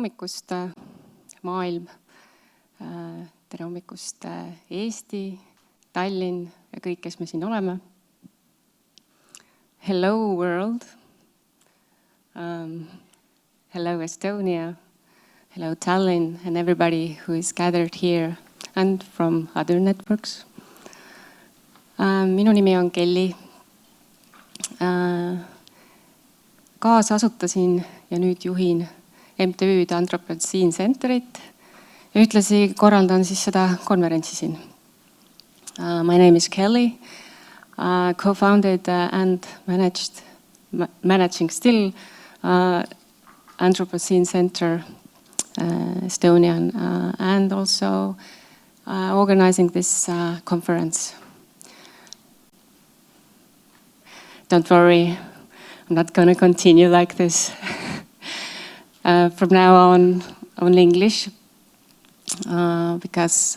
hommikust, maailm, tere hommikust, Eesti, Tallinn ja kõik, kes me siin oleme. Hello world, hello Estonia, hello Tallinn and everybody who is gathered here and from other networks. Minu nimi on Kelli. Kaasasutasin ja nüüd juhin MTÜ-d Anthropocene Centerit ja ühtlasi korraldan siis seda konverentsi siin. My name is Kelli, co-founded and managing still Anthropocene Center Estonian and also organizing this conference. Don't worry, I'm not going to continue like this. From now on English, because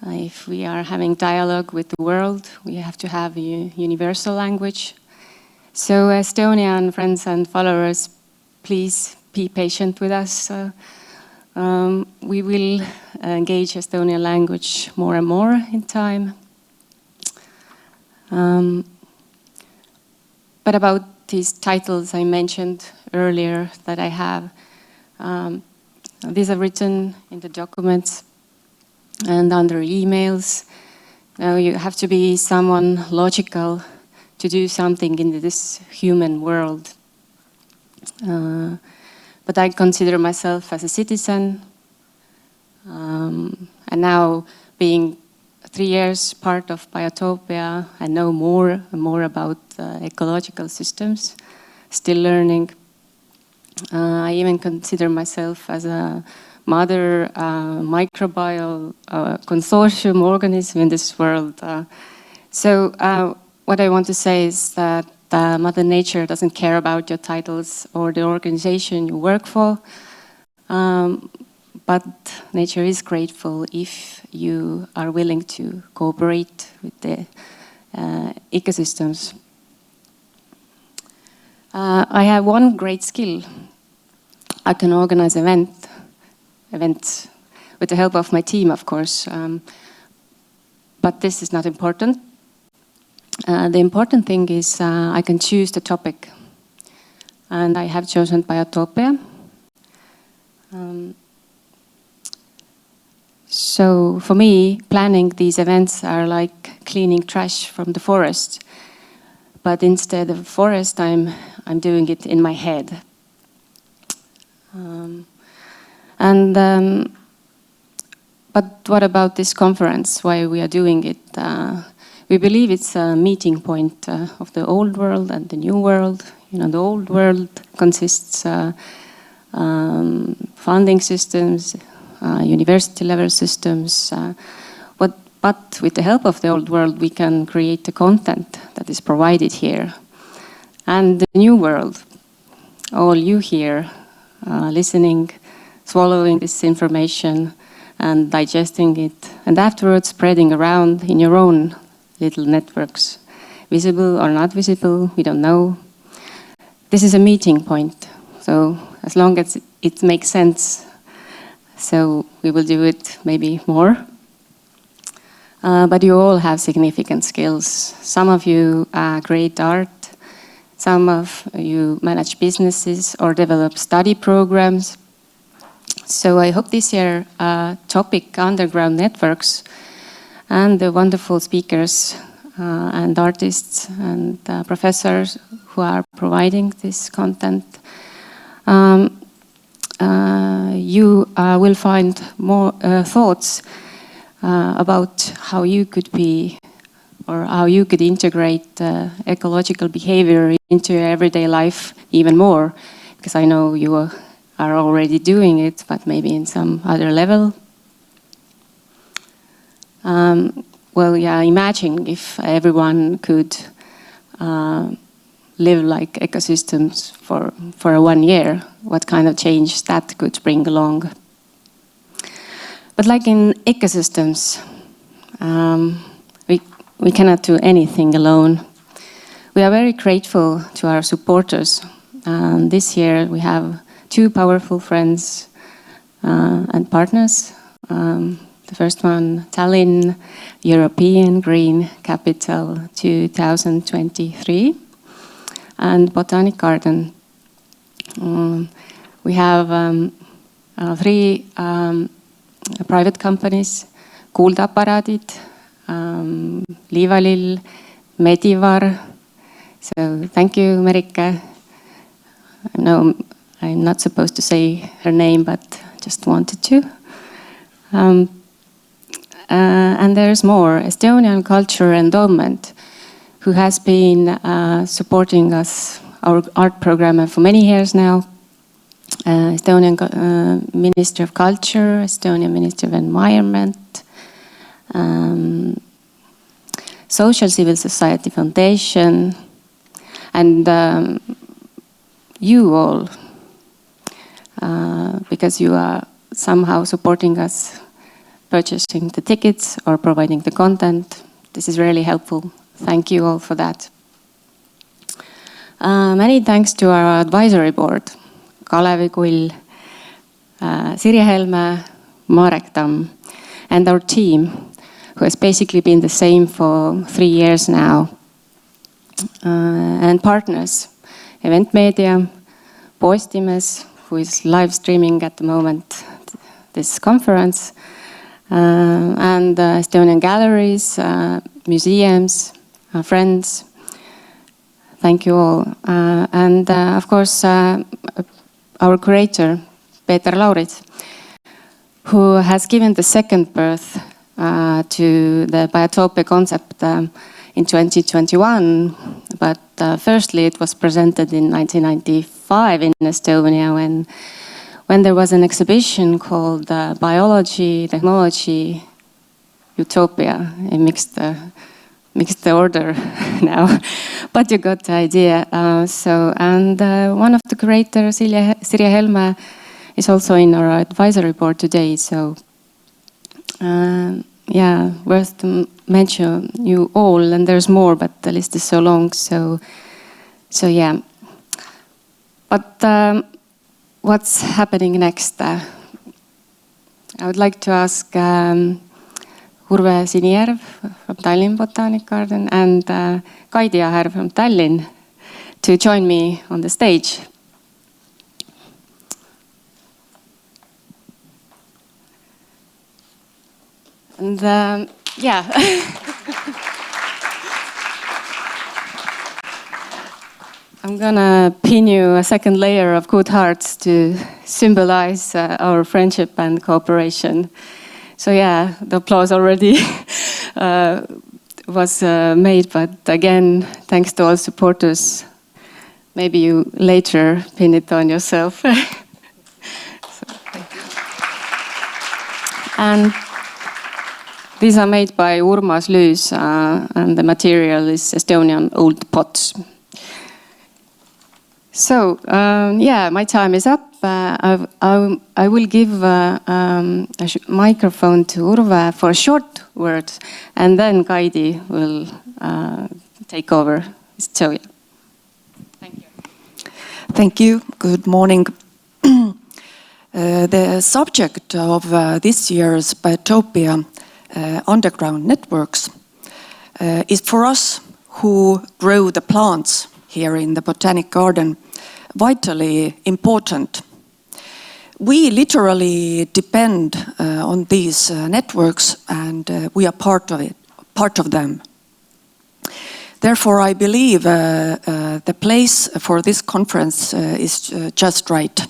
if we are having dialogue with the world, we have to have a universal language. So Estonian friends and followers, please be patient with us. We will engage Estonian language more and more in time. But about these titles I mentioned earlier that I have, these are written in the documents and under emails. Now you have to be someone logical to do something in this human world. But I consider myself as a citizen, and now being 3 years part of Biotoopia, I know more and more about ecological systems, still learning. I even consider myself as a mother microbial consortium organism in this world. So what I want to say is that Mother Nature doesn't care about your titles or the organization you work for. But nature is grateful if you are willing to cooperate with the ecosystems. I have one great skill. I can organize events with the help of my team, of course. But this is not important. The important thing is I can choose the topic. And I have chosen Biotoopia. So for me, planning these events are like cleaning trash from the forest. But instead of forest, I'm doing it in my head. But what about this conference? Why we are doing it? We believe it's a meeting point of the old world and the new world. You know, the old world consists funding systems, university level systems. But with the help of the old world, we can create the content that is provided here. And the new world, all you here, listening, swallowing this information and digesting it, and afterwards spreading around in your own little networks. Visible or not visible, we don't know. This is a meeting point. So as long as it makes sense, so we will do it maybe more. But you all have significant skills. Some of you create art. Some of you manage businesses or develop study programs. So I hope this year topic underground networks and the wonderful speakers and artists and professors who are providing this content, you will find more thoughts about how you could be or how you could integrate ecological behavior into your everyday life even more, because I know you are already doing it, but maybe in some other level. Well, yeah, imagine if everyone could live like ecosystems for 1 year, what kind of change that could bring along. But like in ecosystems, we cannot do anything alone. We are very grateful to our supporters. This year we have two powerful friends and partners. The first one, Tallinn, European Green Capital 2023, and Botanic Garden. We have three private companies, Kuuldeaparaadid, Liivalill, Medivar. So thank you, Merike. No, I'm not supposed to say her name, but just wanted to. And there's more. Estonian Culture Endowment, who has been supporting us, our art program, for many years now. Estonian Ministry of Culture, Estonian Ministry of Environment, Social Civil Society Foundation, and you all, because you are somehow supporting us, purchasing the tickets or providing the content. This is really helpful. Thank you all for that. Many thanks to our advisory board, Kalevi Kull, Sirje Helme, Marek Tamm, and our team, who has basically been the same for 3 years now. And partners, Event Media, Postimees, who is live streaming at the moment this conference, and Estonian galleries, museums, friends. Thank you all. And of course, our curator, Peeter Laurit, who has given the second birth to the Biotoopia concept in 2021. But firstly, it was presented in 1995 in Estonia when there was an exhibition called Biology, Technology, Utopia. I mixed the order now, but you got the idea. One of the curators, Sirje Helme, is also in our advisory board today. So, yeah, worth to mention you all, and there's more, but the list is so long. So yeah. But what's happening next? I would like to ask Urve Sinijärv from Tallinn Botanic Garden and Kaidi Aher from Tallinn to join me on the stage. And yeah. I'm gonna pin you a second layer of good hearts to symbolize our friendship and cooperation. So yeah, the applause already was made, but again, thanks to all supporters. Maybe you later pin it on yourself. And these are made by Urmas Lüüs, and the material is Estonian old pots. So, yeah, my time is up. I will give a microphone to Urve for a short word, and then Kaidi will take over. So, yeah. Thank you. Thank you. Good morning. The subject of this year's Biotoopia underground networks is for us who grow the plants here in the Botanic Garden vitally important. We literally depend on these networks, and we are part of them. Therefore, I believe the place for this conference is just right.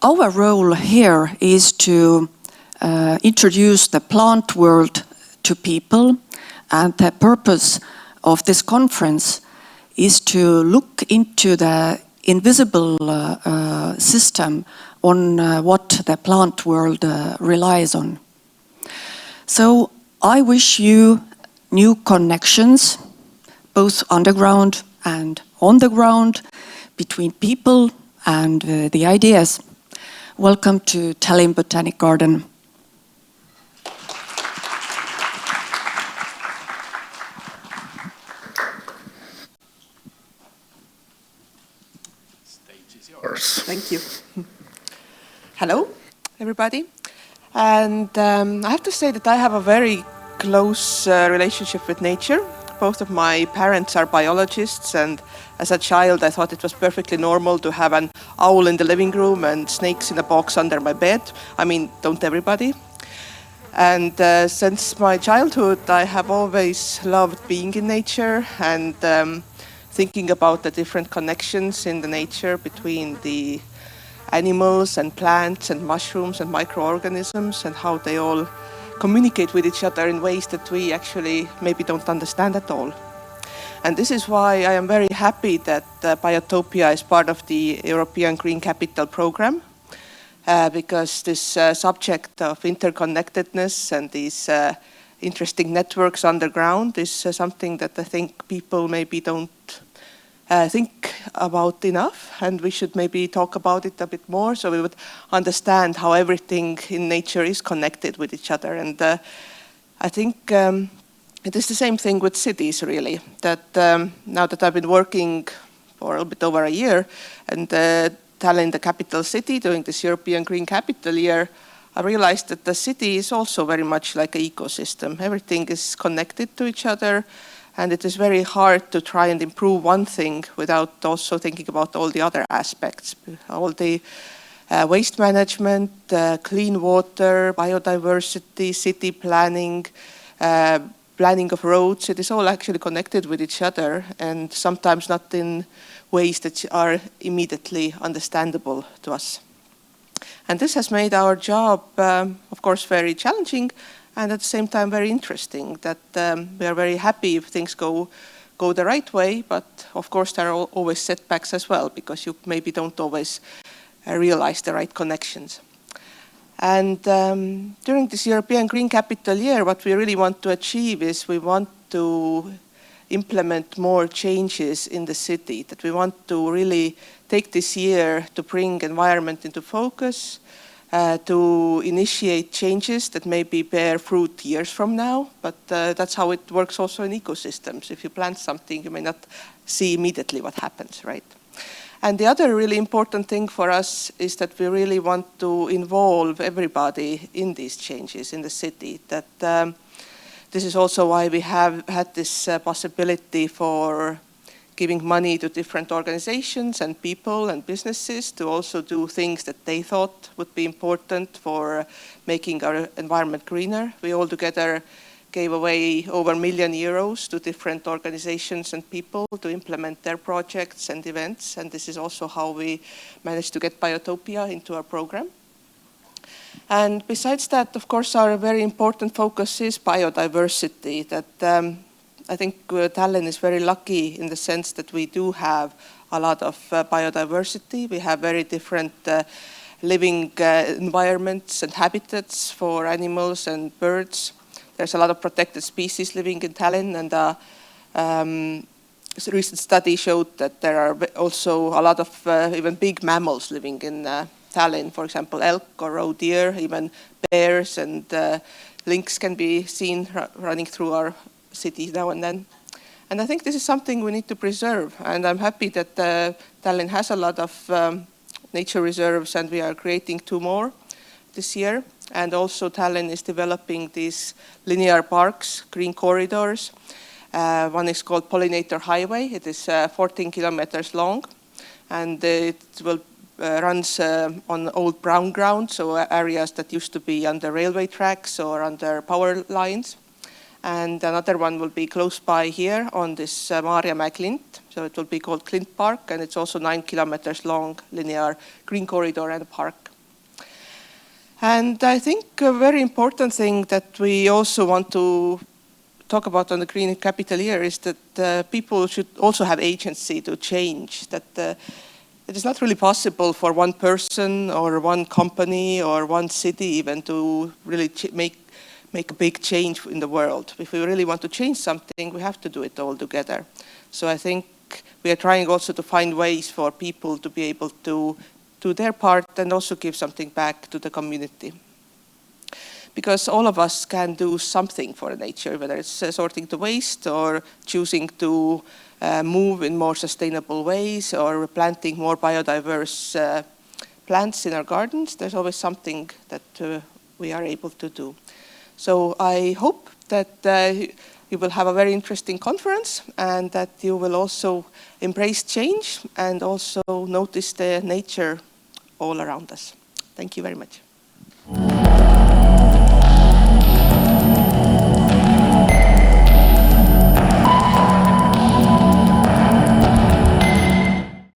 Our role here is to introduce the plant world to people, and the purpose of this conference is to look into the invisible system on what the plant world relies on. So I wish you new connections, both underground and on the ground, between people and the ideas. Welcome to Tallinn Botanic Garden. Stage is yours. everybody. And I have to say that I have a very close relationship with nature. Both of my parents are biologists, and as a child I thought it was perfectly normal to have an owl in the living room and snakes in a box under my bed. I mean, don't everybody? And since my childhood I have always loved being in nature and thinking about the different connections in the nature between the animals and plants and mushrooms and microorganisms and how they all communicate with each other in ways that we actually maybe don't understand at all. And this is why I am very happy that Biotoopia is part of the European Green Capital Program, because this subject of interconnectedness and these interesting networks underground is something that I think people maybe don't think about enough, and we should maybe talk about it a bit more so we would understand how everything in nature is connected with each other. And I think it is the same thing with cities, really, that now that I've been working for a bit over a year and Tallinn, the capital city, doing this European Green Capital Year, I realized that the city is also very much like an ecosystem. Everything is connected to each other. And it is very hard to try and improve one thing without also thinking about all the other aspects. All the waste management, clean water, biodiversity, city planning, planning of roads, it is all actually connected with each other and sometimes not in ways that are immediately understandable to us. And this has made our job, of course, very challenging, and at the same time very interesting, that we are very happy if things go the right way, but of course there are always setbacks as well, because you maybe don't always realize the right connections. And during this European Green Capital Year, what we really want to achieve is we want to implement more changes in the city, that we want to really take this year to bring environment into focus, to initiate changes that maybe bear fruit years from now, but that's how it works also in ecosystems. If you plant something, you may not see immediately what happens, right? And the other really important thing for us is that we really want to involve everybody in these changes in the city. That this is also why we have had this possibility for giving money to different organizations and people and businesses to also do things that they thought would be important for making our environment greener. We all together gave away over €1 million to different organizations and people to implement their projects and events. And this is also how we managed to get Biotoopia into our program. And besides that, of course, our very important focus is biodiversity. That I think Tallinn is very lucky in the sense that we do have a lot of biodiversity. We have very different living environments and habitats for animals and birds. There's a lot of protected species living in Tallinn, and a recent study showed that there are also a lot of even big mammals living in Tallinn. For example, elk or roe deer, even bears and lynx can be seen running through our cities now and then. And I think this is something we need to preserve. And I'm happy that Tallinn has a lot of nature reserves, and we are creating 2 more this year. And also Tallinn is developing these linear parks, green corridors. One is called Pollinator Highway. It is 14 kilometers long, and it will runs on old brown ground, so areas that used to be under railway tracks or under power lines. And another one will be close by here on this Maarjamäe Klint. So it will be called Klint Park, and it's also 9 kilometers long linear green corridor and park. And I think a very important thing that we also want to talk about on the Green Capital Year is that people should also have agency to change. That it is not really possible for one person or one company or one city even to really make a big change in the world. If we really want to change something, we have to do it all together. So I think we are trying also to find ways for people to be able to do their part and also give something back to the community. Because all of us can do something for nature, whether it's sorting the waste or choosing to move in more sustainable ways or planting more biodiverse plants in our gardens, there's always something that we are able to do. So I hope that you will have a very interesting conference and that you will also embrace change and also notice the nature all around us. Thank you very much.